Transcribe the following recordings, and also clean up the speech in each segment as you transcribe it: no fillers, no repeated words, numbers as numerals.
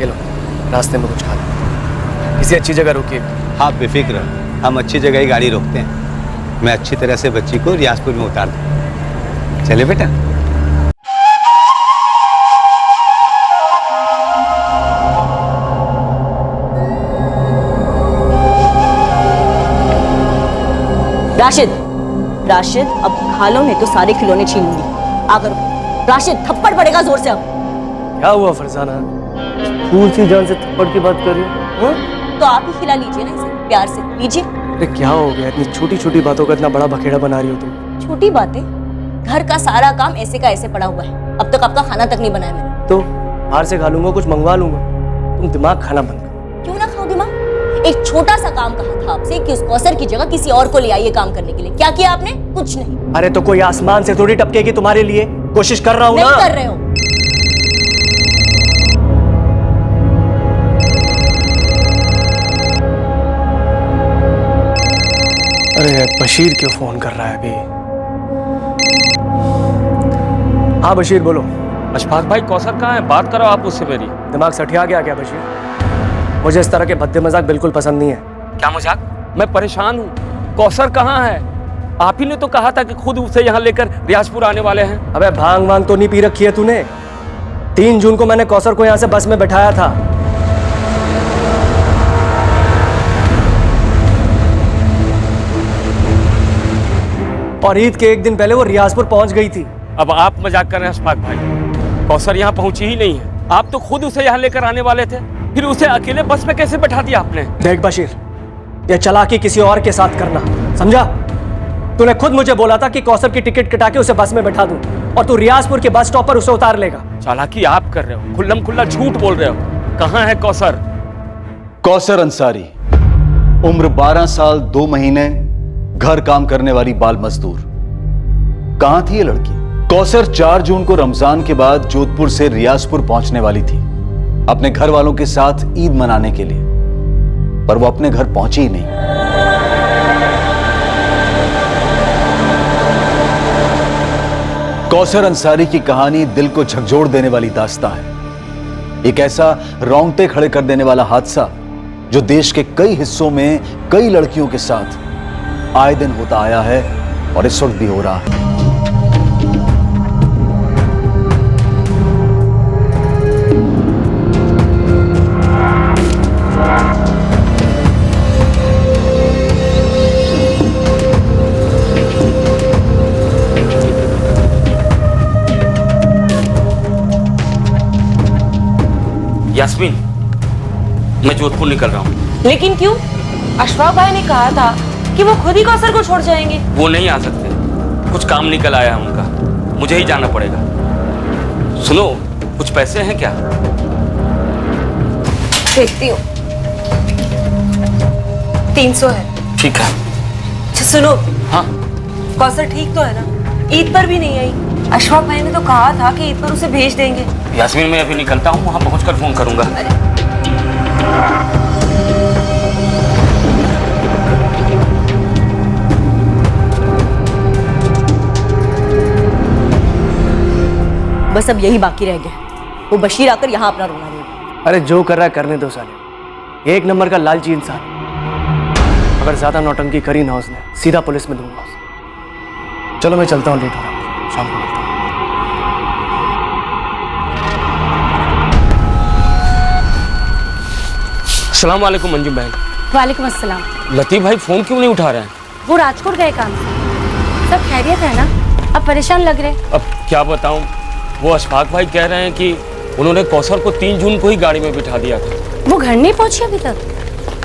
ये लो, रास्ते में कुछ खा लो। किसी अच्छी जगह रुकिए। आप बेफिक्र रहो, हम अच्छी जगह ही गाड़ी रोकते हैं। मैं अच्छी तरह से बच्ची को रियाजपुर में उतार दूँ। चले बेटा। राशिद, राशिद अब खा लो, नहीं तो सारे खिलौने छीन लूंगी। आकर राशिद, थप्पड़ पड़ेगा जोर से अब। क्या हुआ फरजाना, फूल सी जान से थप्पड़ की बात कर रही हो? तो आप ही खिला लीजिए ना इसे, प्यार से लीजिए। अरे क्या हो गया, इतनी छोटी छोटी बातों का इतना बड़ा बखेड़ा बना रही हो तुम? छोटी बातें? घर का सारा काम ऐसे का ऐसे पड़ा हुआ है, अब तक आपका खाना तक नहीं बनाया मैंने। तो बाहर से खा लूंगा, कुछ मंगवा लूंगा। तुम दिमाग खाना बंद करो। क्यों ना खाओ दिमाग? एक छोटा सा काम कहा था आपसे कि उस कौसर की जगह किसी और को ले आइए काम करने के लिए, क्या किया आपने? कुछ नहीं। अरे तो कोई आसमान से थोड़ी टपकेगी तुम्हारे लिए, कोशिश कर रहा हूँ ना। नहीं कर रहे हो। अरे बशीर क्यों फोन कर रहा है अभी? हाँ बशीर बोलो। अशफाक भाई कौसर कहाँ है? बात करो आप उससे मेरी। दिमाग सठिया गया क्या बशीर? मुझे इस तरह के भद्दे मजाक बिल्कुल पसंद नहीं है। क्या मजाक? मैं परेशान हूँ। कौसर कहाँ है? आप ही ने तो कहा था कि खुद उसे यहाँ लेकर रियाजपुर आने वाले हैं। अबे भांग वांग तो नहीं पी रखी है तूने? 3 जून को मैंने कौसर को यहाँ से बस में बैठाया था। और ईद के 1 दिन पहले वो रियाजपुर पहुंच गई थी। अब आप मजाक कर रहे हैं अशफाक भाई। कौसर यहाँ पहुंची ही नहीं है। आप तो खुद उसे यहाँ लेकर आने वाले थे, फिर उसे अकेले बस में कैसे बैठा दिया आपने? देख बशीर, ये चालाकी किसी और के साथ करना, समझा? तूने खुद मुझे बोला था कि कौसर की टिकट कटा के उसे बस में बैठा दूं, और तू रियाजपुर के बस स्टॉप पर उसे उतार लेगा। चालाकी आप कर रहे हो, खुल्लम खुल्ला झूठ बोल रहे हो। कहाँ है कौसर? कौसर अंसारी, उम्र 12 साल 2 महीने, घर काम करने वाली बाल मजदूर। कहां थी ये लड़की? कौसर 4 जून को रमजान के बाद जोधपुर से रियाजपुर पहुंचने वाली थी अपने घर वालों के साथ ईद मनाने के लिए, पर वो अपने घर पहुंची ही नहीं। कौसर अंसारी की कहानी दिल को झकझोर देने वाली दास्तां है। एक ऐसा रोंगटे खड़े कर देने वाला हादसा जो देश के कई हिस्सों में कई लड़कियों के साथ आए दिन होता आया है और इस वक्त भी हो रहा है। यास्मीन, मैं जोधपुर निकल रहा हूँ। लेकिन क्यों? अशफाक भाई ने कहा था कि वो खुद ही कौसर को छोड़ जाएंगे। वो नहीं आ सकते, कुछ काम निकल आया है उनका, मुझे ही जाना पड़ेगा। सुनो, कुछ पैसे हैं क्या? देखती हूँ। 300 है। ठीक है। अच्छा सुनो। हाँ? कौसर ठीक तो है ना? ईद पर भी नहीं आई। अशफाक भाई ने तो कहा था कि ईद पर उसे भेज देंगे। यास्मीन, मैं अभी निकलता हूँ, वहां पहुंचकर फोन करूंगा। बस अब यही बाकी रह गया, वो बशीर आकर यहाँ अपना रोना देगा। अरे जो कर रहा है करने दो साले, 1 नंबर का लालची इंसान। अगर ज्यादा नौटंकी करी ना उसने, सीधा पुलिस में दूंगा उसे। चलो मैं चलता हूँ, लेट हो रहा है, शाम को मिलता हूँ। अस्सलाम वालेकुम मंजू बहन। वालेकुम अस्सलाम। लतीफ भाई फोन क्यों नहीं उठा रहे हैं? वो राजकोट गए काम से। सब खैरियत है ना? अब परेशान लग रहे। अब क्या बताऊं, वो अशफाक भाई कह रहे हैं कि उन्होंने कौसर को 3 जून को ही गाड़ी में बिठा दिया था। वो घर नहीं पहुंची अभी तक?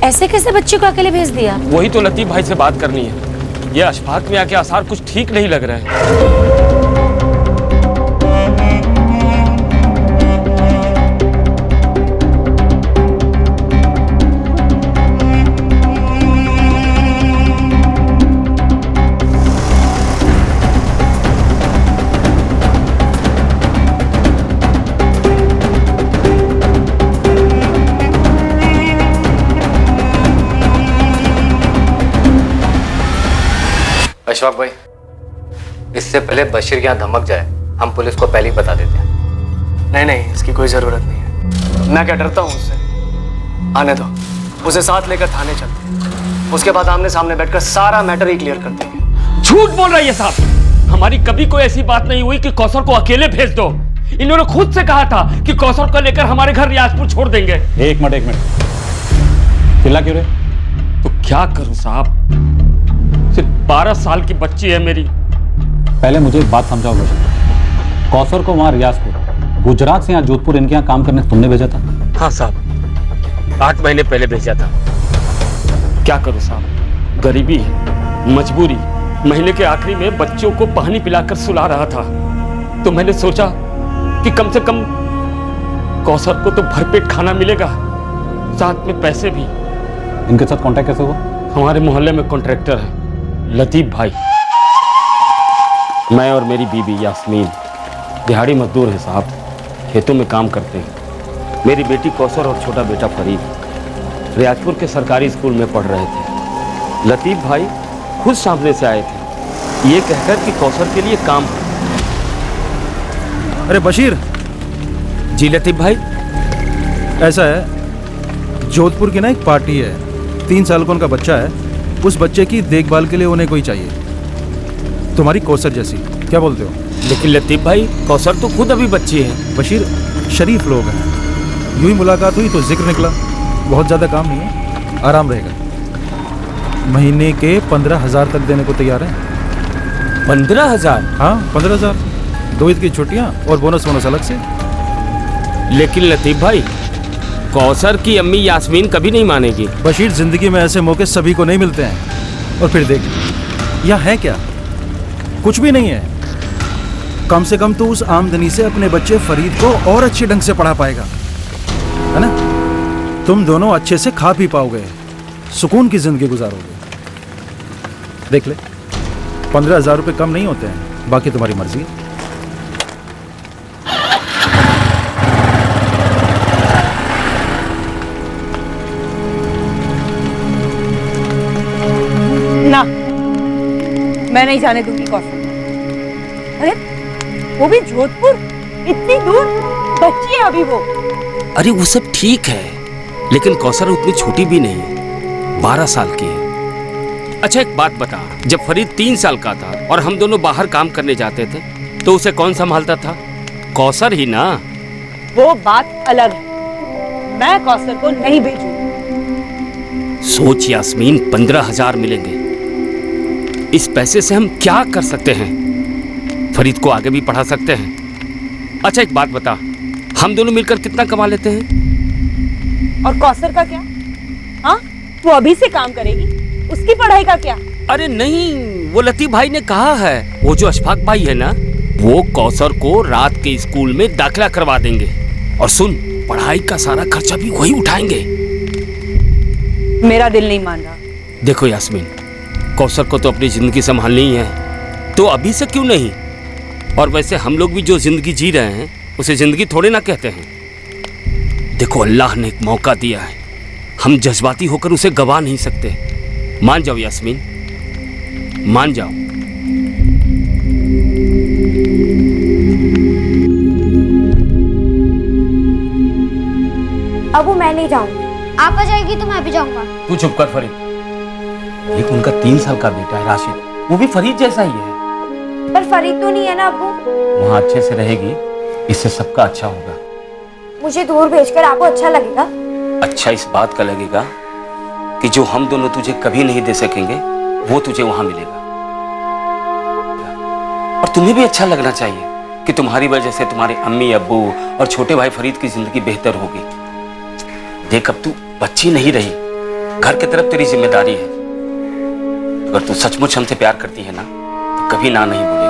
ऐसे कैसे बच्चे को अकेले भेज दिया? वही तो लतीफ भाई से बात करनी है। ये अशफाक में आके आसार कुछ ठीक नहीं लग रहे हैं। अशफाक भाई, इससे पहले बशीर यहाँ धमक जाए, हम पुलिस को पहले ही बता देते हैं। नहीं, इसकी कोई जरूरत नहीं है। मैं क्या डरता हूँ उससे? आने दो, उसे साथ लेकर थाने चलते हैं। उसके बाद आमने सामने बैठकर सारा मैटर ही क्लियर कर देंगे। झूठ बोल रही है साहब। हमारी कभी कोई ऐसी बात नहीं हुई कि कौसर को अकेले भेज दो। इन्होंने खुद से कहा था कि कौसर को लेकर हमारे घर रियाजपुर छोड़ देंगे। एक मिनट चिल्ला क्यों रहे? तो क्या करूं साहब, सिर्फ 12 साल की बच्ची है मेरी। पहले मुझे एक बात समझाओ बच्चे, कौसर को वहां रियाजपुर गुजरात से यहाँ जोधपुर इनके यहाँ काम करने तुमने भेजा था? हाँ साहब, 8 महीने पहले भेजा था। क्या करूं साहब, गरीबी है, मजबूरी। महीने के आखिरी में बच्चों को पानी पिलाकर सुला रहा था, तो मैंने सोचा कि कम से कम कौसर को तो भरपेट खाना मिलेगा, साथ में पैसे भी। इनके साथ कांटेक्ट कैसे हुआ? हमारे मोहल्ले में कॉन्ट्रैक्टर है लतीफ भाई। मैं और मेरी बीबी यास्मीन दिहाड़ी मजदूर हैं साहब, खेतों में काम करते हैं। मेरी बेटी कौसर और छोटा बेटा फरीद रियाजपुर के सरकारी स्कूल में पढ़ रहे थे। लतीफ भाई खुद सामने से आए थे, ये कहकर कि कौसर के लिए काम है। अरे बशीर। जी लतीफ भाई। ऐसा है, जोधपुर की ना एक पार्टी है, 3 साल का उनका बच्चा है। उस बच्चे की देखभाल के लिए उन्हें कोई चाहिए, तुम्हारी कौसर जैसी। क्या बोलते हो? लेकिन लतीफ भाई, कौसर तो खुद अभी बच्ची है। बशीर, शरीफ लोग हैं, यूं ही मुलाकात हुई तो जिक्र निकला। बहुत ज़्यादा काम नहीं है, आराम रहेगा। महीने के 15,000 तक देने को तैयार है। 15,000? हाँ 15,000, 2 ईद की छुट्टियाँ और बोनस अलग से। लेकिन लतीफ भाई, कौसर की अम्मी यास्मीन कभी नहीं मानेगी। बशीर, जिंदगी में ऐसे मौके सभी को नहीं मिलते हैं। और फिर देख, यहाँ है क्या? कुछ भी नहीं है। कम से कम तो उस आमदनी से अपने बच्चे फरीद को और अच्छे ढंग से पढ़ा पाएगा, है ना? तुम दोनों अच्छे से खा पी पाओगे, सुकून की जिंदगी गुजारोगे। देख ले, 15,000 रुपये कम नहीं होते हैं, बाकी तुम्हारी मर्जी है। ना, मैं नहीं जाने दूंगी कौसर। अरे वो भी जोधपुर, इतनी दूर, बच्ची है अभी वो। अरे वो सब ठीक है, लेकिन कौसर उतनी छोटी भी नहीं है, 12 साल की है। अच्छा एक बात बता, जब फरीद 3 साल का था और हम दोनों बाहर काम करने जाते थे तो उसे कौन संभालता था? कौसर ही ना। वो बात अलग है, मैं कौसर को नहीं भेजूंगी। सोच यास्मीन, 15,000 मिलेंगे। इस पैसे से हम क्या कर सकते हैं? फरीद को आगे भी पढ़ा सकते हैं। अच्छा एक बात बता, हम दोनों मिलकर कितना कमा लेते हैं? और कौसर का क्या? हाँ, वो अभी से काम करेगी, उसकी पढ़ाई का क्या? अरे नहीं, वो लतीफ भाई ने कहा है, वो जो अशफाक भाई है ना, वो कौसर को रात के स्कूल में दाखिला करवा देंगे। और सुन, पढ़ाई का सारा खर्चा भी वही उठाएंगे। मेरा दिल नहीं मान रहा। देखो यास्मीन, कौसर को तो अपनी जिंदगी संभालनी ही है, तो अभी से क्यों नहीं? और वैसे हम लोग भी जो जिंदगी जी रहे हैं उसे जिंदगी थोड़े ना कहते हैं। देखो, अल्लाह ने एक मौका दिया है, हम जज्बाती होकर उसे गवा नहीं सकते। मान जाओ यास्मीन, मान जाओ। अबू मैं नहीं जाऊंगी। आप आ जाएगी तो मैं भी जाऊंगा। तू चुप कर फरीद। एक उनका 3 साल का बेटा है राशिद, वो भी फरीद जैसा ही है। पर फरीद तो नहीं है ना अबू। वहाँ अच्छे से रहेगी, इससे सबका अच्छा होगा। मुझे दूर भेजकर आपको अच्छा लगेगा? अच्छा इस बात का लगेगा कि जो हम दोनों तुझे कभी नहीं दे सकेंगे वो तुझे वहां मिलेगा। और तुम्हें भी अच्छा लगना चाहिए कि तुम्हारी वजह से तुम्हारे अम्मी अब्बू और छोटे भाई फरीद की जिंदगी बेहतर होगी। देख, अब तू बच्ची नहीं रही, घर की तरफ तेरी जिम्मेदारी है। अगर तू सचमुच हमसे प्यार करती है ना, तो कभी ना नहीं बोलेगी।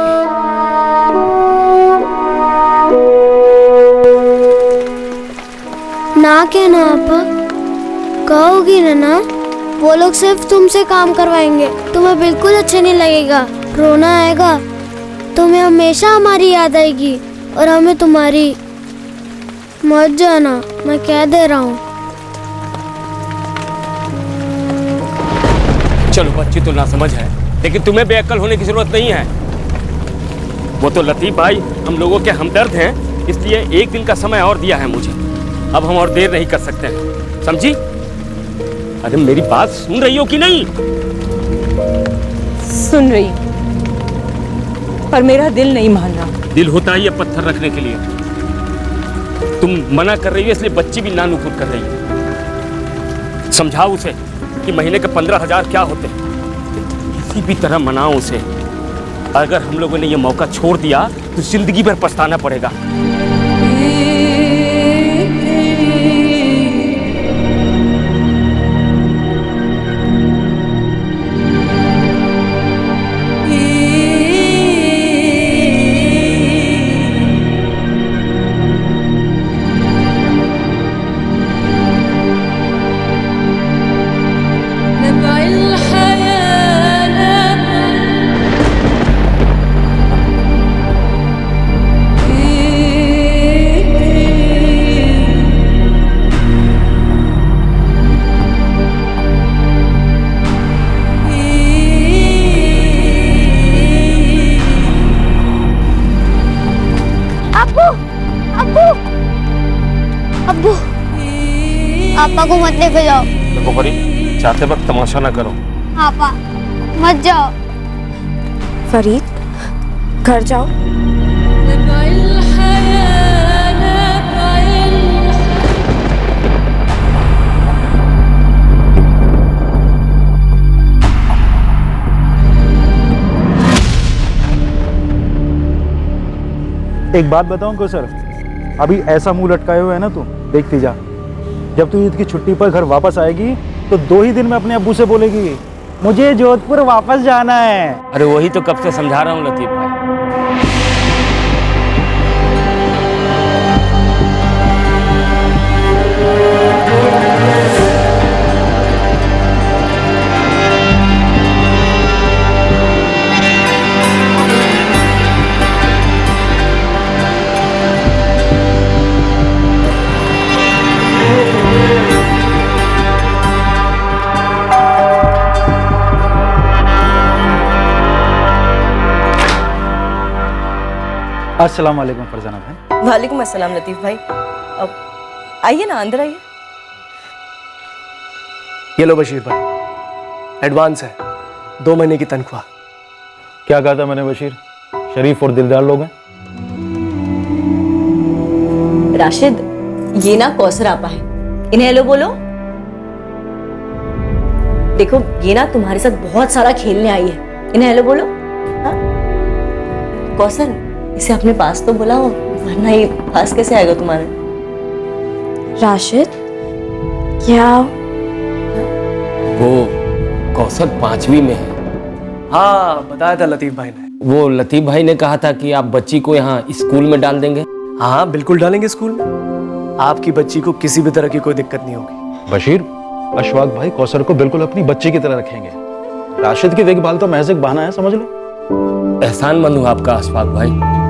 ना कहना आपा, कहोगी ना? वो लोग सिर्फ तुमसे काम करवाएंगे, तुम्हें बिल्कुल अच्छा नहीं लगेगा, रोना आएगा, तुम्हें हमेशा हमारी याद आएगी और हमें तुम्हारी। मत जाना, मैं कह दे रहा हूँ। चलो, बच्ची तो ना समझ है, लेकिन तुम्हें बेअक्ल होने की जरूरत नहीं है। वो तो लतीफ भाई हम लोगों के हमदर्द हैं, इसलिए एक दिन का समय और दिया है मुझे। अब हम और देर नहीं कर सकते हैं, समझी? अरे मेरी बात सुन रही हो कि नहीं? सुन रही हूं, पर मेरा दिल नहीं मान रहा। दिल होता ही है पत्थर रखने के लिए। तुम मना कर रही हो इसलिए बच्ची भी नानुकुर कर रही है। समझाओ उसे कि महीने के 15,000 क्या होते हैं। किसी भी तरह मनाओ उसे। अगर हम लोगों ने ये मौका छोड़ दिया तो जिंदगी भर पछताना पड़ेगा। पापा को मत लेके जाओ। देखो परी, चाहते वक्त तमाशा ना करो। पापा मत जाओ। फरीद, घर जाओ। एक बात बताऊं को सर, अभी ऐसा मुंह लटकाए हुए है ना तू, देखती जा। जब तू ईद की छुट्टी पर घर वापस आएगी तो 2 ही दिन में अपने अब्बू से बोलेगी मुझे जोधपुर वापस जाना है। अरे वही तो कब से समझा रहा हूँ लतीफ भाई। अस्सलाम वालेकुम फरजाना भाई। वालेकुम अस्सलाम लतीफ भाई। अब आइए ना, अंदर आइए। ये लो बशीर भाई, एडवांस है, 2 महीने की तनख्वाह। क्या कहा था मैंने बशीर, शरीफ और दिलदार लोग हैं। राशिद, ये ना कौसर आपा है, इन्हें हेलो बोलो। देखो ये ना तुम्हारे साथ बहुत सारा खेलने आई है, इन्हें हेलो बोलो। हाँ? कौसर, इसे अपने पास तो बुलाओ, वरना ये पास कैसे आएगा तुम्हारे। राशिद, क्या वो कौसर 5वीं में है। हाँ, बताया था लतीफ भाई ने। वो लतीफ भाई ने कहा था कि आप बच्ची को यहाँ स्कूल में डाल देंगे। हाँ, बिल्कुल डालेंगे स्कूल में। आपकी बच्ची को किसी भी तरह की कोई दिक्कत नहीं होगी। बशीर, अशफाक भाई कौसर को बिल्कुल अपनी बच्ची की तरह रखेंगे। राशिद की देखभाल तो महज एक बहाना है, समझ लो। एहसानमंद हूँ आपका अशफाक भाई।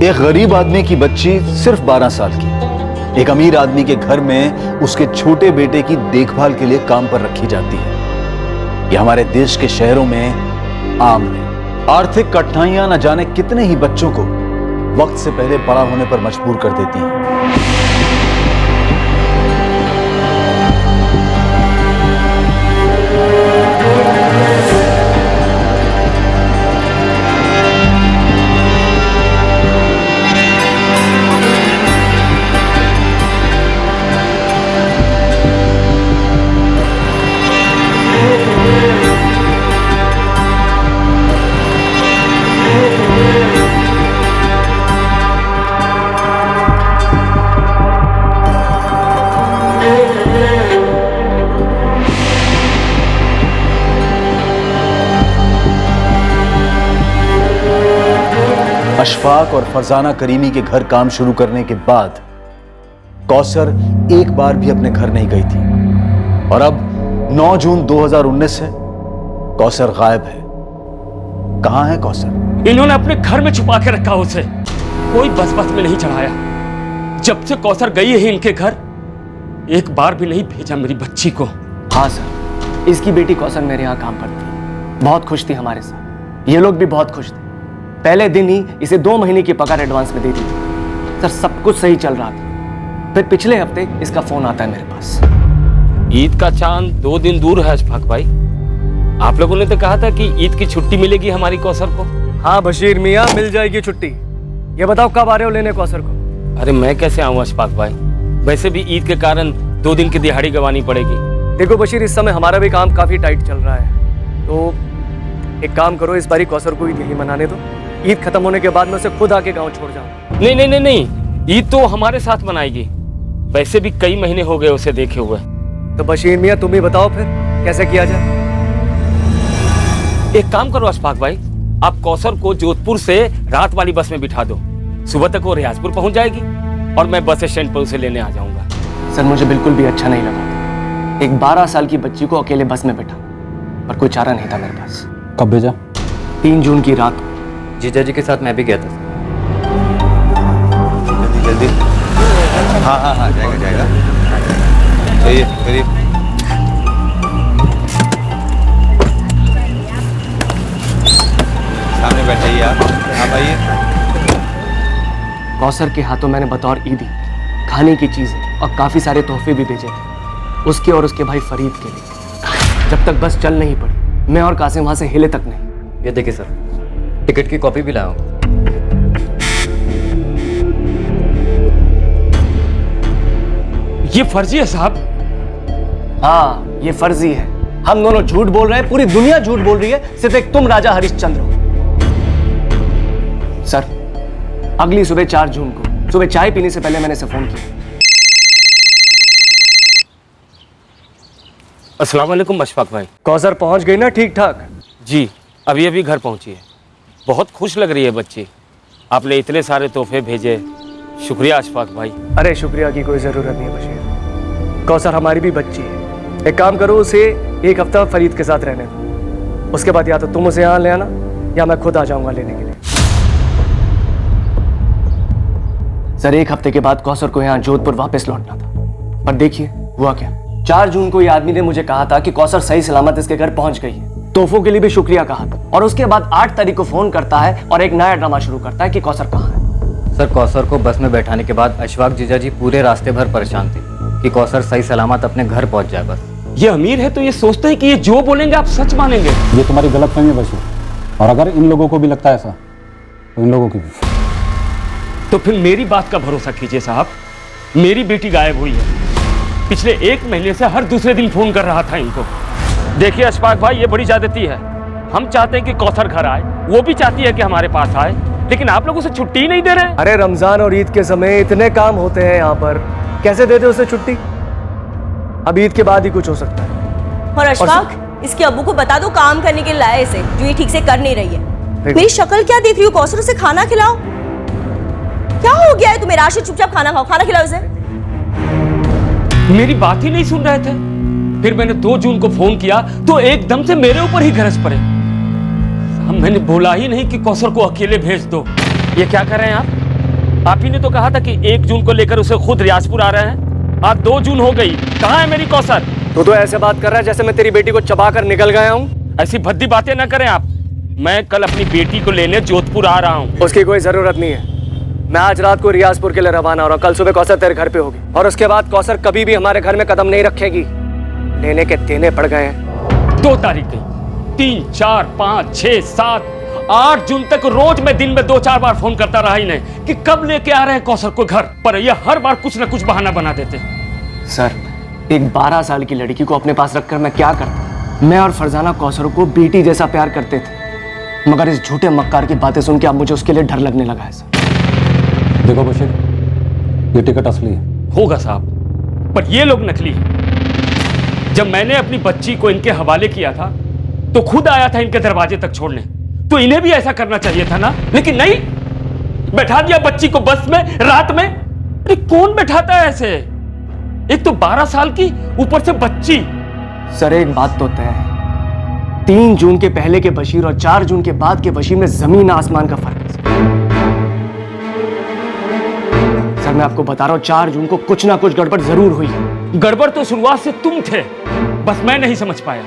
एक गरीब आदमी की बच्ची सिर्फ 12 साल की एक अमीर आदमी के घर में उसके छोटे बेटे की देखभाल के लिए काम पर रखी जाती है। यह हमारे देश के शहरों में आम है। आर्थिक कठिनाइयां न जाने कितने ही बच्चों को वक्त से पहले बड़ा होने पर मजबूर कर देती हैं। अशफाक और फरजाना करीमी के घर काम शुरू करने के बाद कौसर एक बार भी अपने घर नहीं गई थी और अब 9 जून 2019 से कौसर गायब है। कहां है कौसर? इन्होंने अपने घर में छुपा के रखा उसे, कोई बस में नहीं चढ़ाया। जब से कौसर गई है इनके घर, एक बार भी नहीं भेजा मेरी बच्ची को। हाँ सर, इसकी बेटी कौसर मेरे यहाँ काम करती है, बहुत खुश थी हमारे साथ, ये लोग भी बहुत खुश थे। पहले दिन ही इसे 2 महीने की पगार एडवांस में दे दी थी। सर सब कुछ सही चल रहा था, फिर पिछले हफ्ते इसका फोन आता है मेरे पास। ईद का चांद 2 दिन दूर है अशफाक भाई। आप लोगों ने तो कहा था कि ईद की छुट्टी मिलेगी हमारी कौसर को। हाँ बशीर मियाँ, मिल जाएगी छुट्टी। ये बताओ कब आ रहे हो लेने कौसर को? अरे मैं कैसे आऊँ अशफाक भाई, वैसे भी ईद के कारण 2 दिन की दिहाड़ी गंवानी पड़ेगी। देखो बशीर, इस समय हमारा भी काम काफी टाइट चल रहा है, तो एक काम करो, इस बारी कौसर को ईद यही मनाने दो। ईद खत्म होने के बाद मैं उसे खुद आके गाँव छोड़ जाऊँ। नहीं नहीं नहीं नहीं, ईद तो हमारे साथ मनाएगी। वैसे भी कई महीने हो गए उसे देखे हुए। तो बशीर मियाँ तुम ही बताओ फिर कैसे किया जाए। एक काम करो अशफाक भाई, आप कौसर को जोधपुर से रात वाली बस में बिठा दो। सुबह तक वो रियाजपुर पहुंच जाएगी और मैं बस स्टैंड पर उसे लेने आ जाऊंगा। सर मुझे बिल्कुल भी अच्छा नहीं लगा एक 12 साल की बच्ची को अकेले बस में बैठा, पर कोई चारा नहीं था मेरे पास। कब भेजा? 3 जून की रात। जीजा जी के साथ मैं भी गया था। जल्दी जल्दी। हाँ हाँ हाँ, जाएगा जाएगा। चलिए चलिए। सामने बैठाइए आप। आप आइए। कौसर के हाथों मैंने बतौर ईदी खाने की चीजें और काफी सारे तोहफे भी भेजे थे, उसके और उसके भाई फरीद के लिए। जब तक बस चल नहीं पड़ी, मैं और कासिम वहां से हिले तक नहीं। ये देखिए सर, टिकट की कॉपी भी लाया हूँ। ये फर्जी है साहब। हाँ ये फर्जी है। हम दोनों झूठ बोल रहे हैं, पूरी दुनिया झूठ बोल रही है, सिर्फ एक तुम राजा हरिश्चंद्र हो। सर अगली सुबह 4 जून को सुबह चाय पीने से पहले मैंने इसे फोन किया। अस्सलाम वालेकुम अशफाक भाई। कौसर पहुंच गई ना ठीक ठाक? जी अभी अभी घर पहुंची है। बहुत खुश लग रही है बच्ची। आपने इतने सारे तोहफे भेजे, शुक्रिया अशफाक भाई। अरे शुक्रिया की कोई जरूरत नहीं है बशीर, कौसर हमारी भी बच्ची है। एक काम करो, उसे 1 हफ्ता फरीद के साथ रहने दो, उसके बाद या तो तुम उसे यहाँ ले आना या मैं खुद आ जाऊंगा लेने के लिए। सर 1 हफ्ते के बाद कौसर को यहाँ जोधपुर वापस लौटना था, पर देखिए हुआ क्या। 4 जून को ये आदमी ने मुझे कहा था कि कौसर सही सलामत इसके घर पहुंच गई है, तोहफों के लिए भी शुक्रिया कहा था, और उसके बाद 8 तारीख को फोन करता है और एक नया ड्रामा शुरू करता है कि कौसर कहाँ है। सर कौसर को बस में बैठाने के बाद अशफाक जीजा जी पूरे रास्ते भर परेशान थे कि कौसर सही सलामत अपने घर पहुंच जाए। बस ये अमीर है तो ये सोचते हैं कि ये जो बोलेंगे आप सच मानेंगे। ये तुम्हारी गलतफहमी है बशीर, और अगर इन लोगों को भी लगता है ऐसा तो इन लोगों की भी। तो फिर मेरी बात का भरोसा कीजिए साहब। मेरी बेटी गायब हुई है, पिछले 1 महीने से हर दूसरे दिन फोन कर रहा था इनको। देखिए अशफाक भाई, ये बड़ी ज्यादती है। हम चाहते हैं कि कौसर घर आए, वो भी चाहती है कि हमारे पास आए, लेकिन आप लोग उसे छुट्टी ही नहीं दे रहे। अरे रमजान और ईद के समय इतने काम होते हैं यहाँ पर, कैसे दे दे उसे छुट्टी? अब ईद के बाद ही कुछ हो सकता है। और अशफाक, इसके अब्बू को बता दो काम करने के लिए लाए इसे, जो ये ठीक से कर नहीं रही है। मेरी शक्ल क्या देख रही हो कौसर? उसे खाना खिलाओ। क्या हो गया है तुम्हें? राशिद चुपचाप खाना खाओ, खाना खिलाओ इसे। मेरी बात ही नहीं सुन रहे थे। फिर मैंने 2 जून को फोन किया तो एकदम से मेरे ऊपर ही गरज पड़े। मैंने बोला ही नहीं कि कौसर को अकेले भेज दो। ये क्या कर रहे हैं आप ही ने तो कहा था कि 1 जून को लेकर उसे खुद रियाजपुर आ रहे हैं। आज 2 जून हो गई, कहाँ है मेरी कौसर? तू तो ऐसे बात कर रहा है जैसे मैं तेरी बेटी को चबा कर निकल गया हूँ। ऐसी भद्दी बातें ना करें आप। मैं कल अपनी बेटी को लेने जोधपुर आ रहा हूँ। उसकी कोई जरूरत नहीं है। मैं आज रात को रियाजपुर के लिए रवाना हो रहा हूँ। कल सुबह कौसर तेरे घर पे होगी, और उसके बाद कौसर कभी भी हमारे घर में कदम नहीं रखेगी। लेने के देने पड़ गए हैं। 2 तारीख गई, 3, 4, 5, 6, 7, 8 जून तक रोज मैं दिन में 2-4 बार फोन करता रहा इन्हें कि कब लेके आ रहे हैं कौसर को घर, पर ये हर बार कुछ ना कुछ बहाना बना देते। सर एक 12 साल की लड़की को अपने पास रखकर मैं क्या करता? मैं और फरजाना कौसर को बेटी जैसा प्यार करते थे, मगर इस झूठे मक्कार की बातें सुन के अब मुझे उसके लिए डर लगने लगा है। सर देखो बशीर, ये टिकट असली है। होगा साहब, पर ये लोग नकली हैं। जब मैंने अपनी बच्ची को इनके हवाले किया था तो खुद आया था इनके दरवाजे तक छोड़ने, तो इन्हें भी ऐसा करना चाहिए था ना, लेकिन नहीं, बैठा दिया बच्ची को बस में रात में। अरे कौन बैठाता है ऐसे? एक तो 12 साल की, ऊपर से बच्ची। सर एक बात तो तय है, 3 जून के पहले के बशीर और 4 जून के बाद के बशीर में जमीन आसमान का फर्क है। सर मैं आपको बता रहा हूं, 4 जून को कुछ ना कुछ गड़बड़ जरूर हुई है। गड़बड़ तो शुरुआत से तुम थे, बस मैं नहीं समझ पाया।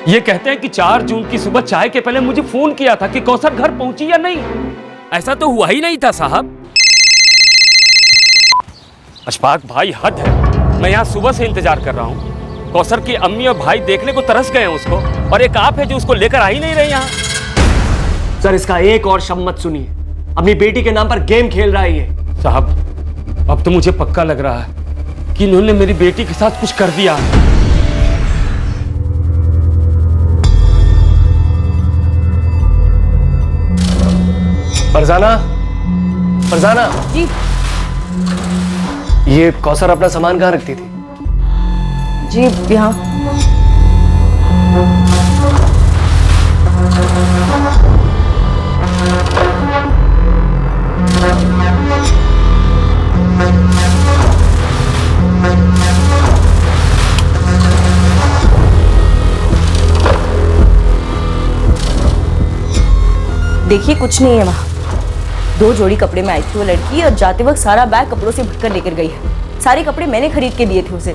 ये कहते हैं कि 4 जून की सुबह चाय के पहले मुझे फोन किया था कि कौसर घर पहुंची या नहीं। ऐसा तो हुआ ही नहीं था साहब। अशफाक भाई, हद है। मैं यहाँ सुबह से इंतजार कर रहा हूँ। कौसर की अम्मी और भाई देखने को तरस गए हैं उसको, और एक आप है जो उसको लेकर आ ही नहीं रहे यहाँ। सर, इसका एक और शब्द मत सुनिए। अपनी बेटी के नाम पर गेम खेल रहा है ये। साहब, अब तो मुझे पक्का लग रहा है कि इन्होंने मेरी बेटी के साथ कुछ कर दिया। फरजाना, फरजाना जी। ये कौसर अपना सामान कहाँ रखती थी? जी यहाँ। देखिए, कुछ नहीं है वहाँ। 2 जोड़ी कपड़े में आई थी वो लड़की, और जाते वक्त सारा बैग कपड़ों से भरकर लेकर गई है। सारे कपड़े मैंने खरीद के दिए थे उसे।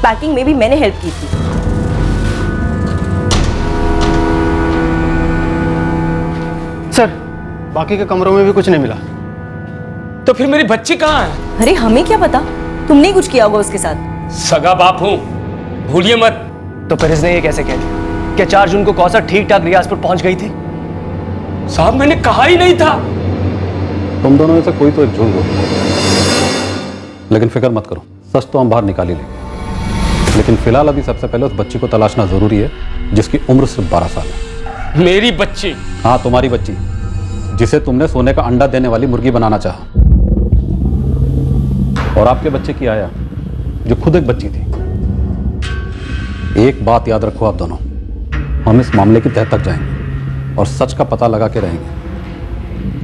पैकिंग में भी मैंने हेल्प की थी। सर, बाकी के कमरों में भी कुछ नहीं मिला। तो फिर मेरी बच्ची कहाँ है? अरे हमें क्या पता, तुमने ही कुछ किया होगा उसके साथ। सगा बाप हूँ, भूलिए मत। तो फिर इसने ये कैसे कह दिया? क्या 4 जून को कौसर ठीक ठाक रियाजपुर पहुंच गई थी? साहब, मैंने कहा ही नहीं था। तुम दोनों में से कोई तो एक झूठ बोल, लेकिन फिक्र मत करो, सच तो हम बाहर निकाल ही लेंगे। लेकिन फिलहाल अभी सबसे पहले उस बच्ची को तलाशना जरूरी है जिसकी उम्र सिर्फ 12 साल है। मेरी बच्ची? हाँ, तुम्हारी बच्ची, जिसे तुमने सोने का अंडा देने वाली मुर्गी बनाना चाहा। और आपके बच्चे की आया, जो खुद एक बच्ची थी। एक बात याद रखो आप दोनों, हम इस मामले की तह तक जाएंगे और सच का पता लगा के रहेंगे।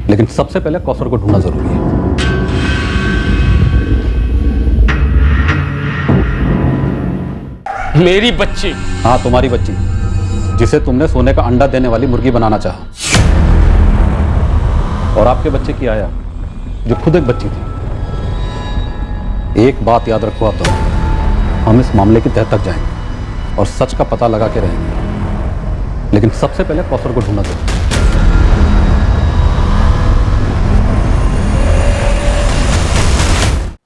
लेकिन सबसे पहले कौसर को ढूंढना जरूरी है। मेरी बच्ची? हाँ, तुम्हारी बच्ची, जिसे तुमने सोने का अंडा देने वाली मुर्गी बनाना चाहा। और आपके बच्चे की आया, जो खुद एक बच्ची थी। एक बात याद रखो आप दोनों, हम इस मामले की तह तक जाएंगे और सच का पता लगा के रहेंगे। लेकिन सबसे पहले कौसर को ढूंढना जरूरी है।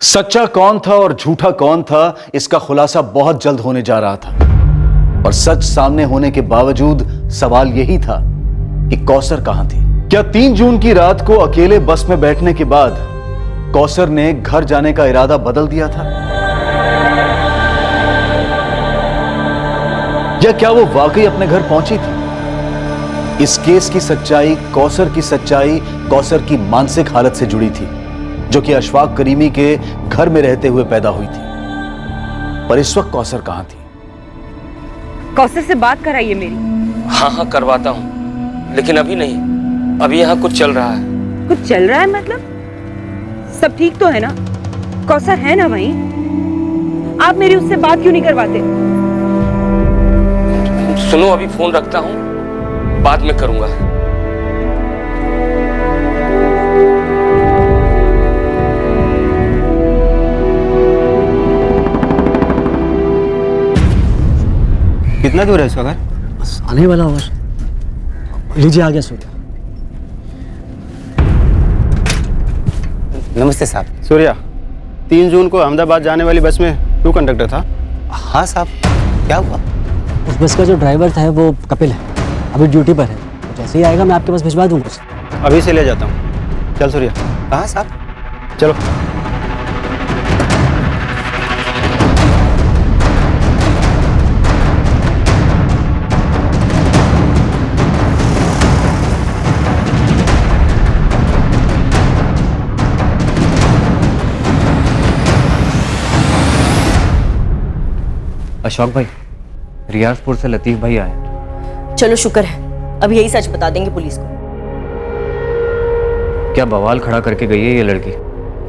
सच्चा कौन था और झूठा कौन था, इसका खुलासा बहुत जल्द होने जा रहा था। और सच सामने होने के बावजूद सवाल यही था कि कौसर कहां थी। क्या 3 जून की रात को अकेले बस में बैठने के बाद कौसर ने घर जाने का इरादा बदल दिया था? या क्या वो वाकई अपने घर पहुंची थी? इस केस की सच्चाई, कौसर की मानसिक हालत से जुड़ी थी, जो कि अशफाक करीमी के घर में रहते हुए पैदा हुई थी। पर इस वक्त कौसर कहां थी? कौसर से बात कराइए मेरी। हाँ, करवाता हूँ, लेकिन अभी नहीं। अभी यहाँ कुछ चल रहा है। कुछ चल रहा है मतलब? सब ठीक तो है ना? कौसर है ना वहीं? आप मेरी उससे बात क्यों नहीं करवाते? सुनो, अभी फोन रखता हूँ, बाद में करूंगा। कितना दूर है इसका घर? बस आने वाला होगा। लीजिए, आ गया सूर्या। नमस्ते साहब। सूर्या, 3 जून को अहमदाबाद जाने वाली बस में तू कंडक्टर था? हाँ साहब, क्या हुआ? उस बस का जो ड्राइवर था वो कपिल है, अभी ड्यूटी पर है। तो जैसे ही आएगा मैं आपके पास भिजवा दूंगा उसे। अभी से ले जाता हूँ। चल सूर्या। कहाँ साहब? चलो। अशोक भाई, रियाजपुर से लतीफ भाई आए। चलो, शुक्र है, अब यही सच बता देंगे पुलिस को। क्या बवाल खड़ा करके गई है ये लड़की?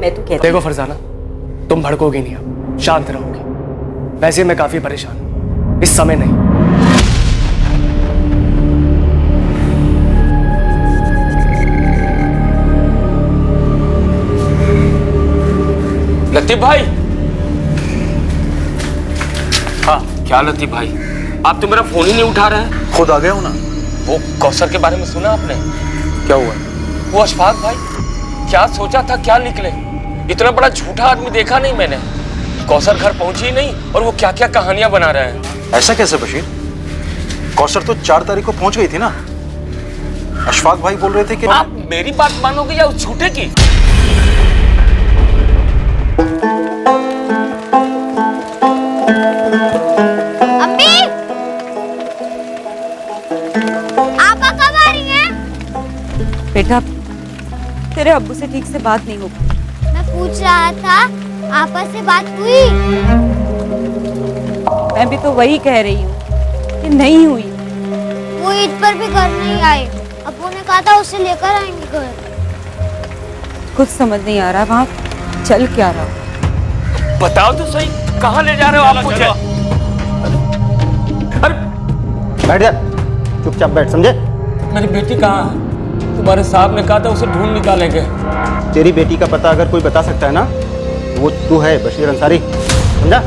मैं तो कहती देखो फरजाना, तुम भड़कोगे नहीं, अब शांत रहोगे। वैसे मैं काफी परेशान हूं, इस समय नहीं। लतीफ भाई। हाँ, क्या लतीफ भाई? आप तो मेरा फोन ही नहीं उठा रहे हैं। खुद आ गया हूं ना। वो कौसर के बारे में सुना आपने? क्या हुआ? वो अशफाक भाई, क्या सोचा था क्या निकले। इतना बड़ा झूठा आदमी देखा नहीं मैंने। कौसर घर पहुंची ही नहीं और वो क्या क्या कहानियां बना रहे हैं। ऐसा कैसे बशीर? कौसर तो 4 तारीख को पहुंच गई थी ना। अशफाक भाई बोल रहे थे कि आप मेरी बात मानोगे या उस झूठे की? अम्मी, आपा कब आ रही हैं? बेटा, तेरे अब्बू से ठीक से बात नहीं हो पाई। मैं पूछ रहा था, आपा से बात हुई? मैं भी तो वही कह रही हूँ कि नहीं हुई। वो ईद पर भी घर नहीं आए। अब्बू ने कहा था उसे लेकर आएंगे घर। कुछ समझ नहीं आ रहा वहाँ चल क्या रहा। बताओ तो सही, कहाँ ले जा रहे हो आप मुझे? अरे बैठ जा, चुपचाप बैठ, समझे? मेरी बेटी कहाँ है? तुम्हारे साहब ने कहा था उसे ढूंढ निकालेंगे। तेरी बेटी का पता अगर कोई बता सकता है ना, वो तू है, बशीर अंसारी, समझा?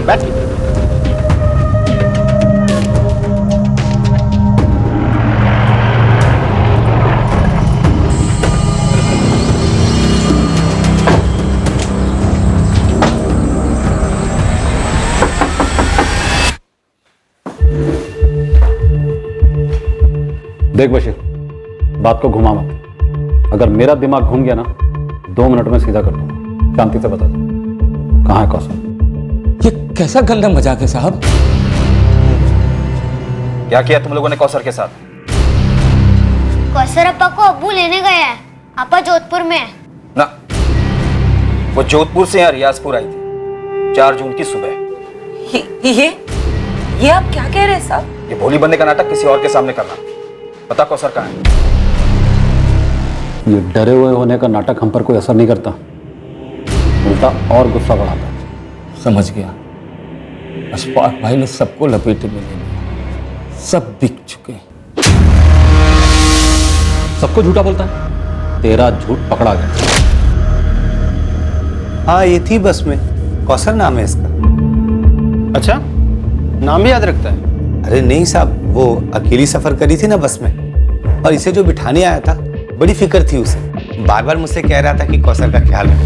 बैठ। देख बशीर, बात को घुमा मत। अगर मेरा दिमाग घूम गया ना, 2 मिनट में सीधा कर दूंगा। शांति से बता दो, कहाँ है कौसर? ये कैसा गंदा मजाक है साहब? क्या किया तुम लोगों ने कौसर के साथ? कौसर अपा को अब्बू लेने गए हैं। आपा जोधपुर में है। ना, वो जोधपुर से यहाँ रियाजपुर आई थी 4 जून की सुबह। ये आप क्या कह रहे हैं साहब? ये भोली बनने का नाटक किसी और के सामने करना। पता कौसर कहाँ है? ये डरे हुए होने का नाटक हम पर कोई असर नहीं करता, उल्टा और गुस्सा बढ़ाता। समझ गया। अशफाक भाई ने सबको लपेटे में ले लिया, सब बिक चुके। सबको झूठा बोलता है, तेरा झूठ पकड़ा गया। हाँ, ये थी बस में, कौसर नाम है इसका। अच्छा, नाम भी याद रखता है? अरे नहीं साहब, वो अकेली सफर करी थी ना बस में, और इसे जो बिठाने आया था, बड़ी फिक्र थी उसे। बार बार मुझसे कह रहा था कि कौसर का ख्याल रखो।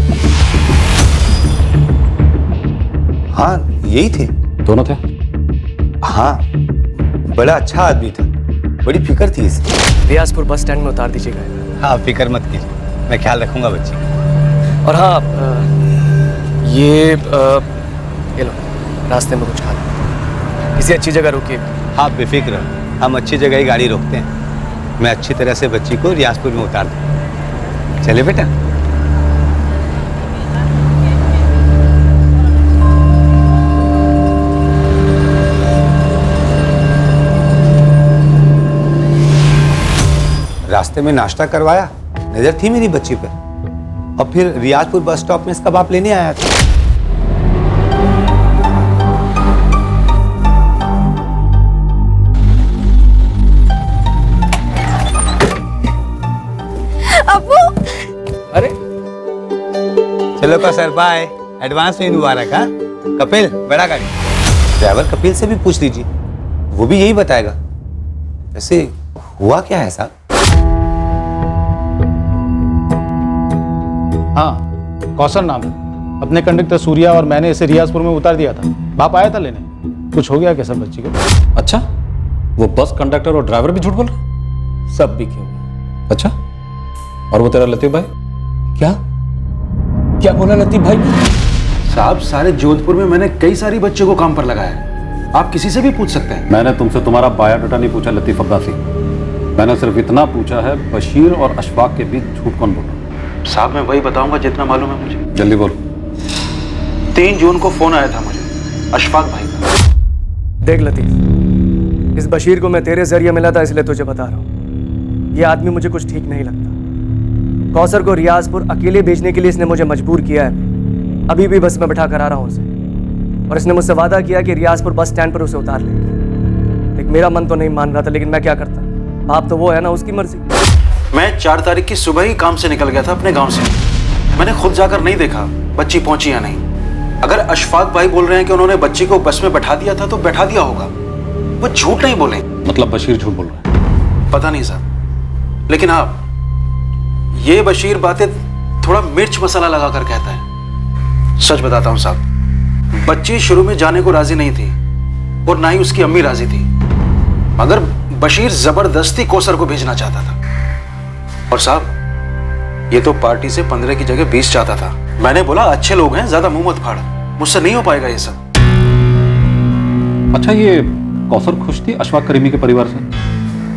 हाँ, यही थे। दोनों थे? हाँ, बड़ा अच्छा आदमी था, बड़ी फिक्र थी इसे। रियाजपुर बस स्टैंड में उतार दीजिएगा। हाँ, फिक्र मत कीजिए, मैं ख्याल रखूंगा बच्ची। और हाँ, ये लो, रास्ते में कुछ खा लो, किसी अच्छी जगह रुकिए। हाँ, बेफिक्र, हम अच्छी जगह ही गाड़ी रोकते हैं। मैं अच्छी तरह से बच्ची को रियाजपुर में उतार दूँ। चले बेटा। रास्ते में नाश्ता करवाया, नजर थी मेरी बच्ची पर, और फिर रियाजपुर बस स्टॉप में इसका बाप लेने आया था। अरे चलो कौसर, बाय। एडवांस में मुबारक। हाँ कपिल, बड़ा गाड़ी। ड्राइवर कपिल से भी पूछ लीजिए, वो भी यही बताएगा। वैसे हुआ क्या है साहब? हाँ, कौसर नाम है। अपने कंडक्टर सूर्या और मैंने इसे रियाजपुर में उतार दिया था। बाप आया था लेने। कुछ हो गया क्या सब बच्ची को? अच्छा, वो बस कंडक्टर और ड्राइवर भी झूठ बोल रहे? सब बिके हुए। अच्छा, और वो तेरा लतीफ भाई? क्या क्या बोला लतीफ भाई? साहब, सारे जोधपुर में मैंने कई सारी बच्चों को काम पर लगाया है। आप किसी से भी पूछ सकते हैं। मैंने तुमसे तुम्हारा बायोडाटा नहीं पूछा लतीफ अब्बासी। मैंने सिर्फ इतना पूछा है, बशीर और अशफाक के बीच झूठ कौन बोला? साहब, मैं वही बताऊंगा जितना मालूम है मुझे। जल्दी बोल। 3 जून को फोन आया था मुझे, अशफाक भाई का। देख लतीफ, इस बशीर को मैं तेरे जरिए मिला था, इसलिए तुझे बता रहा हूँ। ये आदमी मुझे कुछ ठीक नहीं लगता। कौसर को रियाजपुर अकेले भेजने के लिए इसने मुझे मजबूर किया है। अभी भी बस में बैठा कर आ रहा हूँ उसे, और इसने मुझसे वादा किया कि रियाजपुर बस स्टैंड पर उसे उतार लेंगे। देख, मेरा मन तो नहीं मान रहा था, लेकिन मैं क्या करता। बाप तो वो है ना, उसकी मर्जी। मैं 4 तारीख की सुबह ही काम से निकल गया था अपने गांव से। मैंने खुद जाकर नहीं देखा बच्ची पहुंची या नहीं। अगर अशफाक भाई बोल रहे हैं कि उन्होंने बच्ची को बस में बैठा दिया था, तो बैठा दिया होगा। वो झूठ नहीं बोले। मतलब बशीर झूठ बोल रहा है? पता नहीं साहब, लेकिन हाँ, ये बशीर बातें थोड़ा मिर्च मसाला लगा कर कहता है। सच बताता हूं साहब, बच्ची शुरू में जाने को राजी नहीं थी और ना ही उसकी अम्मी राजी थी, मगर बशीर जबरदस्ती कौसर को भेजना चाहता था। और साहब, ये तो पार्टी से 15 की जगह 20 चाहता था। मैंने बोला अच्छे लोग हैं, ज्यादा मुंह मत फाड़, मुझसे नहीं हो पाएगा ये सब। अच्छा, ये कौसर खुश थी अशफाक करीमी के परिवार से?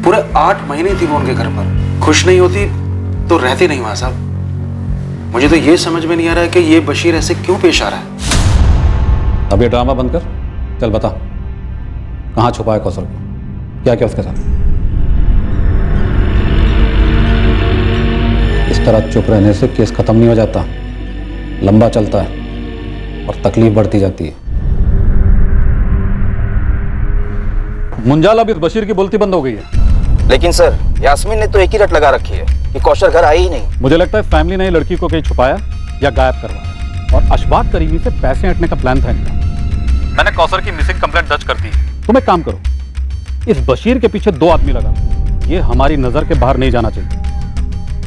पूरे 8 महीने थी वो उनके घर पर। खुश नहीं होती तो रहती नहीं वहां साहब। मुझे तो ये समझ में नहीं आ रहा है कि ये बशीर ऐसे क्यों पेश आ रहा है। अब ये ड्रामा बंद कर, चल बता कहाँ छुपा है कौसर को, क्या क्या उसके साथ? इस तरह चुप रहने से केस खत्म नहीं हो जाता, लंबा चलता है और तकलीफ बढ़ती जाती है। मुंजाल, अब इस बशीर की बोलती बंद हो गई है। लेकिन सर, यास्मीन ने तो एक ही रट लगा रखी है कि कौशल घर आई ही नहीं। मुझे लगता है फैमिली ने लड़की को कहीं छुपाया या गायब करवाया, और अशफाक करीमी से पैसे हटने का प्लान था इनका। मैंने कौसर की मिसिंग कंप्लेंट दर्ज कर दी। तुम एक काम करो, इस बशीर के पीछे 2 आदमी लगा, ये हमारी नजर के बाहर नहीं जाना चाहिए।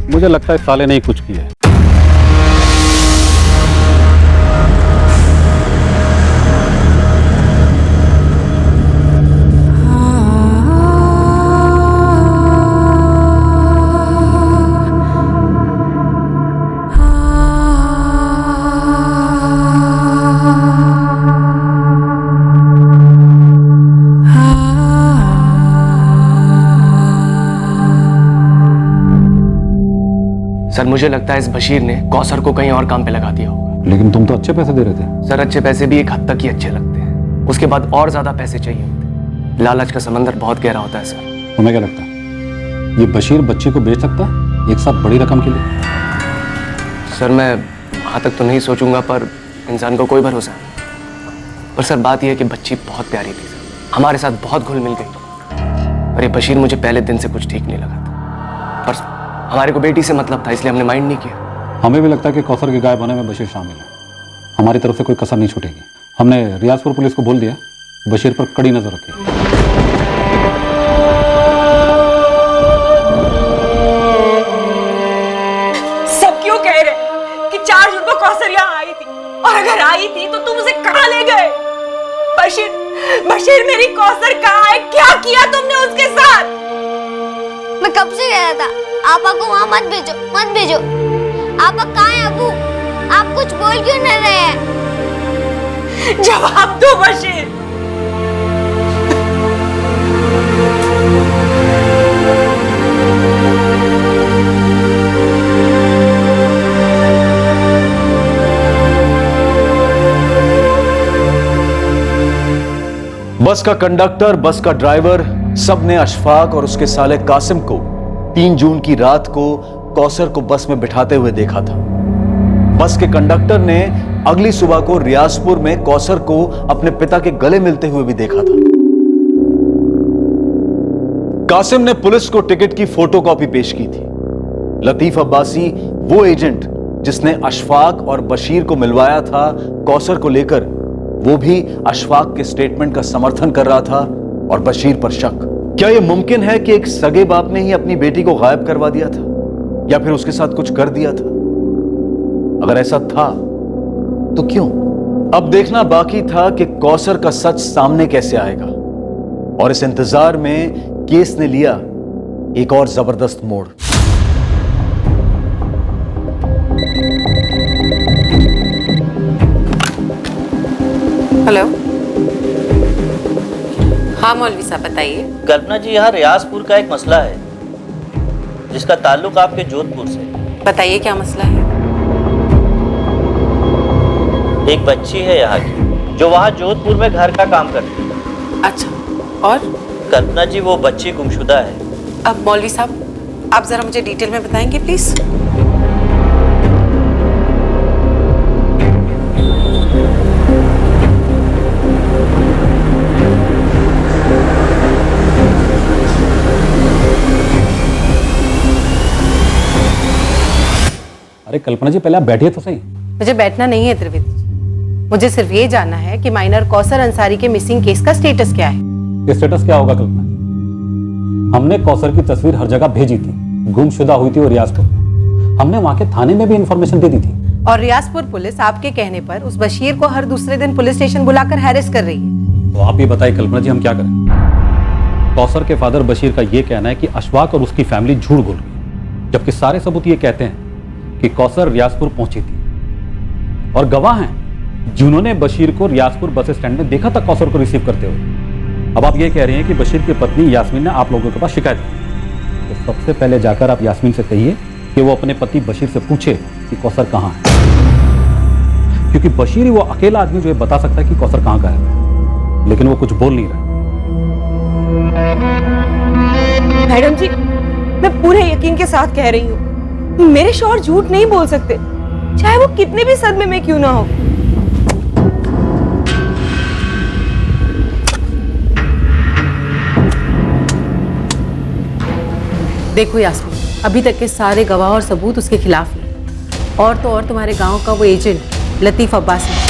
मुझे लगता है साले ने ही कुछ किया है। सर, मुझे लगता है इस बशीर ने कौसर को कहीं और काम पे लगा दिया होगा। लेकिन तुम तो अच्छे पैसे दे रहे थे। सर, अच्छे पैसे भी एक हद तक ही अच्छे लगते हैं, उसके बाद और ज्यादा पैसे चाहिए होते। लालच का समंदर बहुत गहरा होता है सर। तुम्हें क्या लगता है ये बशीर बच्ची को बेच सकता है एक साथ बड़ी रकम के लिए? सर, मैं वहां तक तो नहीं सोचूंगा, पर इंसान को कोई भरोसा नहीं। पर सर, बात यह है कि बच्ची बहुत प्यारी थी सर, हमारे साथ बहुत घुल मिल गई। और ये बशीर मुझे पहले दिन से कुछ ठीक नहीं लगा था, पर हमारे को बेटी से मतलब था, इसलिए हमने माइंड नहीं किया। हमें भी लगता है कि कौसर के गायब होने में बशीर शामिल है। हमारी तरफ से कोई कसर नहीं छूटेगी। हमने रियाजपुर पुलिस को बोल दिया, बशीर पर कड़ी नजर रखी। सब क्यों कह रहे कि 4 जून को कौसर यहाँ आई थी, और अगर आई थी तो तुम उसे कहाँ ले गए? बशीर, मेरी कौसर कहाँ है? क्या किया तुमने उसके साथ? मैं कब से कह रहा था आपा को वहाँ मत भेजो, मत भेजो। आपा कहाँ है अबू? आप कुछ बोल क्यों नहीं रहे हैं? जवाब दो बशीर। बस का कंडक्टर, बस का ड्राइवर, सबने अशफाक और उसके साले कासिम को 3 जून की रात को कौसर को बस में बिठाते हुए देखा था। बस के कंडक्टर ने अगली सुबह को रियाजपुर में कौसर को अपने पिता के गले मिलते हुए भी देखा था। कासिम ने पुलिस को टिकट की फोटोकॉपी पेश की थी। लतीफ अब्बासी, वो एजेंट जिसने अशफाक और बशीर को मिलवाया था कौसर को लेकर, वो भी अशफाक के स्टेटमेंट का समर्थन कर रहा था और बशीर पर शक। क्या यह मुमकिन है कि एक सगे बाप ने ही अपनी बेटी को गायब करवा दिया था या फिर उसके साथ कुछ कर दिया था? अगर ऐसा था तो क्यों? अब देखना बाकी था कि कौसर का सच सामने कैसे आएगा, और इस इंतजार में केस ने लिया एक और जबरदस्त मोड़। हेलो, हाँ मौलवी साहब बताइए। कल्पना जी, यहाँ रियाजपुर का एक मसला है जिसका ताल्लुक आपके जोधपुर से। बताइए क्या मसला है। एक बच्ची है यहाँ की जो वहाँ जोधपुर में घर का काम करती है। अच्छा, और? कल्पना जी, वो बच्ची गुमशुदा है। अब मौलवी साहब आप जरा मुझे डिटेल में बताएंगे प्लीज। अरे कल्पना जी, पहले आप बैठिए तो सही। मुझे बैठना नहीं है त्रिवेदी जी, मुझे सिर्फ ये जानना है कि माइनर कौसर अंसारी के मिसिंग केस का स्टेटस क्या है। स्टेटस क्या होगा कल्पना जी? हमने कौसर की तस्वीर हर जगह भेजी थी, गुमशुदा हुई थी वो रियाजपुर में। हमने वहां के थाने में भी इंफॉर्मेशन दे दी थी। और रियाजपुर पुलिस आपके कहने पर उस बशीर को हर दूसरे दिन पुलिस स्टेशन बुलाकर हैरेस कर रही है। तो आप ये बताइए कल्पना जी, हम क्या करें? कौसर के फादर बशीर का ये कहना है कि अशफाक और उसकी फैमिली झूठ बोल गई, जबकि सारे सबूत ये कहते हैं कि कौसर रियाजपुर पहुंची थी और गवाह हैं जिन्होंने बशीर को रियाजपुर बस स्टैंड में देखा था कौसर को रिसीव करते हुए। अब आप ये कह रहे हैं कि बशीर की पत्नी यास्मीन ने आप लोगों के पास शिकायत की, तो सबसे पहले जाकर आप यास्मीन से कहिए कि वो अपने पति बशीर से पूछे कि कौसर कहाँ है, क्योंकि बशीर ही वो अकेला आदमी जो ये बता सकता है कि कौसर कहाँ का है, लेकिन वो कुछ बोल नहीं रहा। मैडम जी, मैं पूरे यकीन के साथ कह रही हूँ, मेरे शौहर झूठ नहीं बोल सकते, चाहे वो कितने भी सदमे में क्यों ना हो। देखो यास्मीन, अभी तक के सारे गवाह और सबूत उसके खिलाफ हैं। और तो और तुम्हारे गांव का वो एजेंट लतीफ अब्बासी,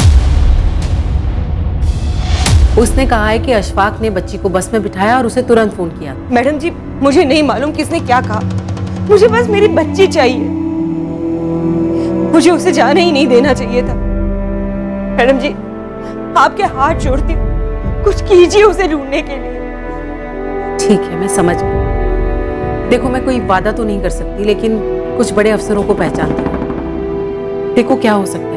उसने कहा है कि अशफाक ने बच्ची को बस में बिठाया और उसे तुरंत फोन किया। मैडम जी, मुझे नहीं मालूम किसने क्या कहा, मुझे बस मेरी बच्ची चाहिए, मुझे उसे जाने ही नहीं देना चाहिए था। मैडम जी, आपके हाथ जोड़ती हूँ, कुछ कीजिए उसे ढूंढने के लिए। ठीक है, मैं समझ गई। देखो, मैं कोई वादा तो नहीं कर सकती, लेकिन कुछ बड़े अफसरों को पहचानती हूँ। देखो क्या हो सकता है।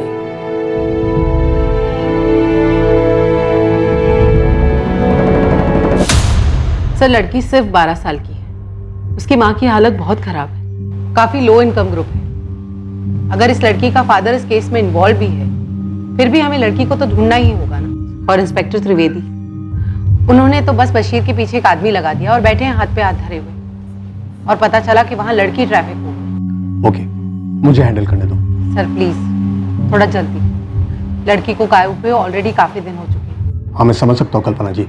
सर, लड़की सिर्फ 12 साल की है। उसकी माँ की हालत बहुत खराब है, काफी लो इनकम ग्रुप है। अगर इस लड़की का फादर इस केस में इन्वॉल्व भी है, फिर भी हमें लड़की को तो ढूंढना ही होगा ना। और इंस्पेक्टर त्रिवेदी, उन्होंने तो बस बशीर के पीछे एक आदमी लगा दिया और बैठे हैं हाथ पे हाथ धरे हुए, और पता चला कि वहां लड़की ट्रैफिक हो गई। ओके, मुझे हैंडल करने दो। सर प्लीज थोड़ा जल्दी, लड़की को गायब हुए ऑलरेडी काफी दिन हो चुके हैं। हाँ, मैं समझ सकता हूँ कल्पना जी,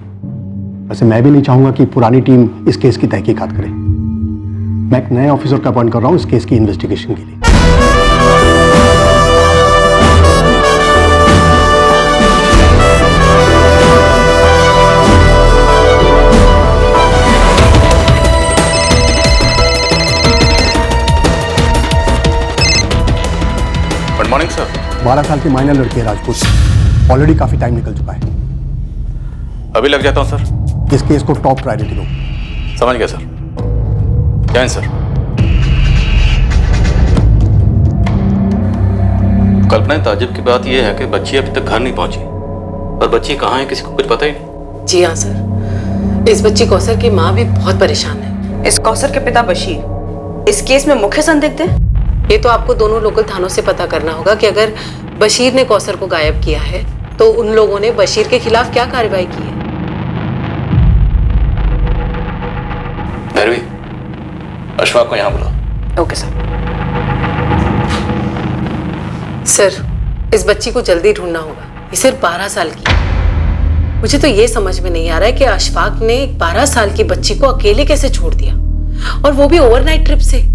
वैसे मैं भी नहीं चाहूंगा कि पुरानी टीम इस केस की तहकीकात करे। मैं एक नए ऑफिसर का अपॉइंट कर रहा हूँ इस केस की इन्वेस्टिगेशन के लिए। Good morning sir. 12 साल की माइनर लड़की है राजपूत, ऑलरेडी काफी टाइम निकल चुका है। अभी लग जाता हूँ सर। इस केस को टॉप प्रायोरिटी दो। समझ गया सर। जय हिंद सर। कल्पना, ताज्जुब की बात यह है कि बच्ची अभी तक घर नहीं पहुंची, और बच्ची कहाँ है किसी को कुछ पता ही नहीं। जी हाँ सर, इस बच्ची कौसर की माँ भी बहुत परेशान है। इस कौसर के पिता बशीर इस केस में मुख्य संदिग्ध है। ये तो आपको दोनों लोकल थानों से पता करना होगा कि अगर बशीर ने कौसर को गायब किया है तो उन लोगों ने बशीर के खिलाफ क्या कार्रवाई की है। भैरवी, अशफाक को यहाँ बुलाओ। Okay sir. सर, इस बच्ची को जल्दी ढूंढना होगा। ये सिर्फ 12 साल की है। मुझे तो ये समझ में नहीं आ रहा है कि अशफाक ने 12 साल की बच्ची को अकेले कैसे छोड़ दिया, और वो भी ओवरनाइट ट्रिप से।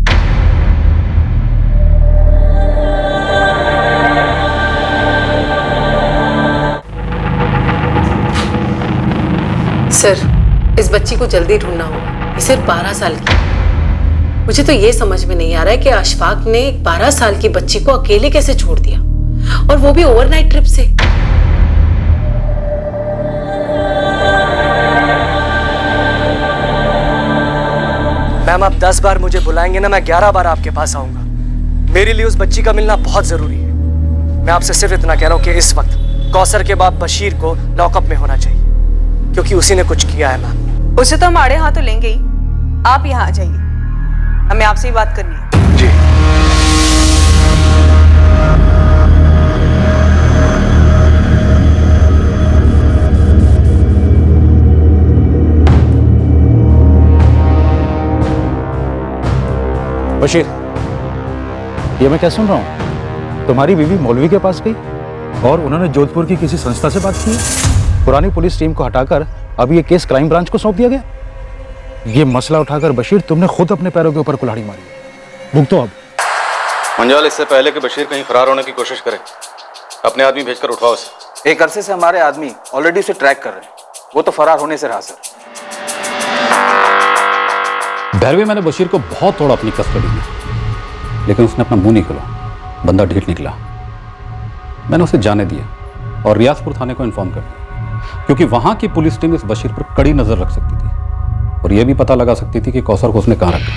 सर, इस बच्ची को जल्दी ढूंढना होगा। ये सिर्फ 12 साल की है। मुझे तो ये समझ में नहीं आ रहा है कि अशफाक ने 12 साल की बच्ची को अकेले कैसे छोड़ दिया, और वो भी ओवरनाइट ट्रिप से। मैम, आप 10 बार मुझे बुलाएंगे ना, मैं 11 बार आपके पास आऊंगा। मेरे लिए उस बच्ची का मिलना बहुत जरूरी है। मैं आपसे सिर्फ इतना कह रहा हूँ कि इस वक्त कौसर के बाप बशीर को लॉकअप में होना चाहिए, क्योंकि उसी ने कुछ किया है। मैम, उसे तो हम आड़े हाथों लेंगे ही। आप यहाँ आ जाइए, हमें आपसे ही बात करनी है। जी। बशीर, ये मैं क्या सुन रहा हूँ? तुम्हारी बीवी मौलवी के पास गई और उन्होंने जोधपुर की किसी संस्था से बात की। पुरानी पुलिस टीम को हटाकर अब ये केस क्राइम ब्रांच को सौंप दिया गया। ये मसला उठाकर बशीर तुमने खुद अपने पैरों के ऊपर कुल्हाड़ी मारी। भुगतो अब। मंजाल, इससे पहले कि बशीर कहीं फरार होने की कोशिश करे, अपने आदमी भेजकर उठवाओ उसे। एक अरसे से हमारे आदमी ऑलरेडी उसे ट्रैक कर रहे हैं। वो तो फरार होने से रहा सर। घर में मैंने बशीर को बहुत तोड़ा अपनी कस्टडी में, लेकिन उसने अपना मुंह नहीं खोला, बंदा ढीठ निकला। मैंने उसे जाने दिया और रियाजपुर थाने को इन्फॉर्म कर दिया, क्योंकि वहां की पुलिस टीम इस बशीर पर कड़ी नजर रख सकती थी और यह भी पता लगा सकती थी कि कौसर को उसने कहां रखा।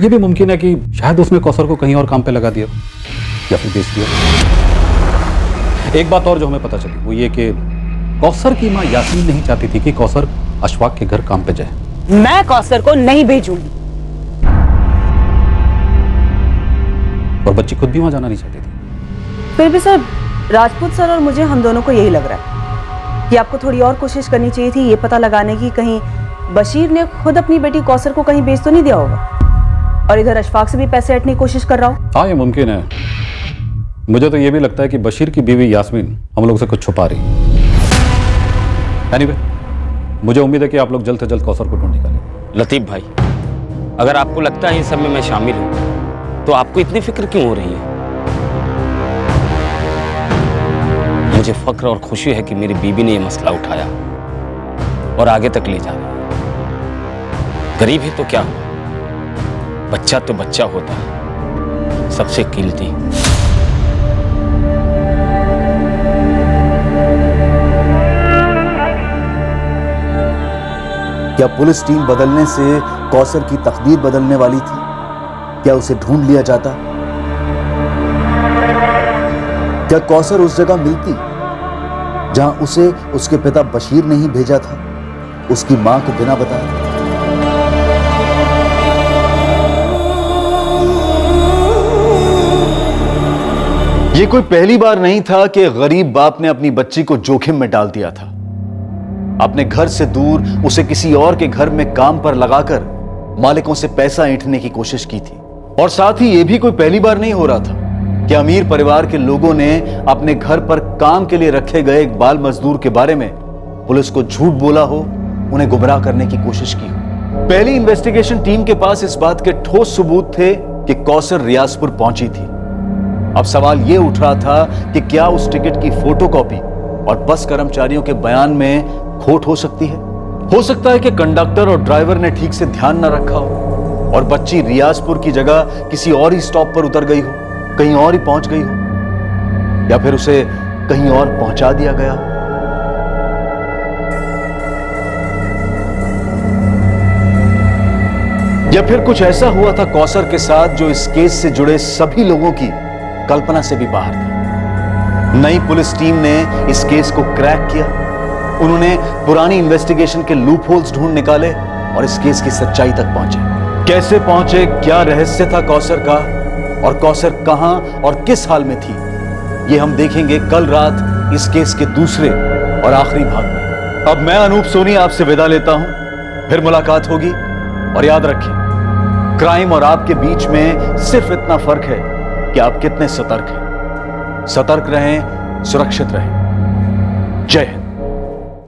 यह भी मुमकिन है कि शायद उसने कौसर को कहीं और काम पे लगा दिया या फिर बेच दिया। एक बात और जो हमें पता चली वो ये कि कौसर की मां यासीन नहीं चाहती थी कि कौसर अशफाक के घर काम पे जाए। मैं कौसर को नहीं भेजूंगी। और बच्ची खुद भी वहां जाना नहीं चाहती थी। फिर भी सर, राजपूत सर और मुझे, हम दोनों को यही लग रहा है कि आपको थोड़ी और कोशिश करनी चाहिए थी ये पता लगाने की कहीं बशीर ने खुद अपनी बेटी कौसर को कहीं बेच तो नहीं दिया होगा और इधर अशफाक से भी पैसे ऐंठने की कोशिश कर रहा हो। हाँ, ये मुमकिन है। मुझे तो ये भी लगता है कि बशीर की बीवी यास्मीन हम लोग से कुछ छुपा रही है। एनीवे, मुझे उम्मीद है कि आप लोग जल्द से जल्द कौसर को ढूंढ निकालें। लतीफ भाई, अगर आपको लगता है इस सब में मैं शामिल हूं तो आपको इतनी फिक्र क्यों हो रही है? मुझे फख्र और खुशी है कि मेरी बीवी ने यह मसला उठाया और आगे तक ले जा रही है। गरीब है तो क्या हुआ, बच्चा तो बच्चा होता है, सबसे कीमती। क्या पुलिस टीम बदलने से कौसर की तकदीर बदलने वाली थी? क्या उसे ढूंढ लिया जाता? क्या कौसर उस जगह मिलती जहां उसे उसके पिता बशीर ने ही भेजा था, उसकी मां को बिना बताए? यह कोई पहली बार नहीं था कि गरीब बाप ने अपनी बच्ची को जोखिम में डाल दिया था। अपने घर से दूर उसे किसी और के घर में काम पर लगाकर मालिकों से पैसा ऐंठने की कोशिश की थी। और साथ ही यह भी कोई पहली बार नहीं हो रहा था कि अमीर परिवार के लोगों ने अपने घर पर काम के लिए रखे गए एक बाल मजदूर के बारे में पुलिस को झूठ बोला हो, उन्हें गुमराह करने की कोशिश की हो। पहली इन्वेस्टिगेशन टीम के पास इस बात के ठोस सबूत थे कि कौसर रियाजपुर पहुंची थी। अब सवाल यह उठ रहा था कि क्या उस टिकट की फोटोकॉपी और बस कर्मचारियों के बयान में खोट हो सकती है? हो सकता है कि कंडक्टर और ड्राइवर ने ठीक से ध्यान न रखा हो और बच्ची रियाजपुर की जगह किसी और ही स्टॉप पर उतर गई हो, कहीं और ही पहुंच गई हो, या फिर उसे कहीं और पहुंचा दिया गया हो। या फिर कुछ ऐसा हुआ था कौसर के साथ जो इस केस से जुड़े सभी लोगों की कल्पना से भी बाहर था। नई पुलिस टीम ने इस केस को क्रैक किया। उन्होंने पुरानी इन्वेस्टिगेशन के लूप होल्स ढूंढ निकाले और इस केस की सच्चाई तक पहुंचे। कैसे पहुंचे, क्या रहस्य था कौसर का और कौसर कहां और किस हाल में थी, यह हम देखेंगे कल रात इस केस के दूसरे और आखिरी भाग में। अब मैं अनूप सोनी आपसे विदा लेता हूं, फिर मुलाकात होगी। और याद रखें, क्राइम और आपके बीच में सिर्फ इतना फर्क है कि आप कितने सतर्क हैं। सतर्क रहें, सुरक्षित रहें। जय हिंद।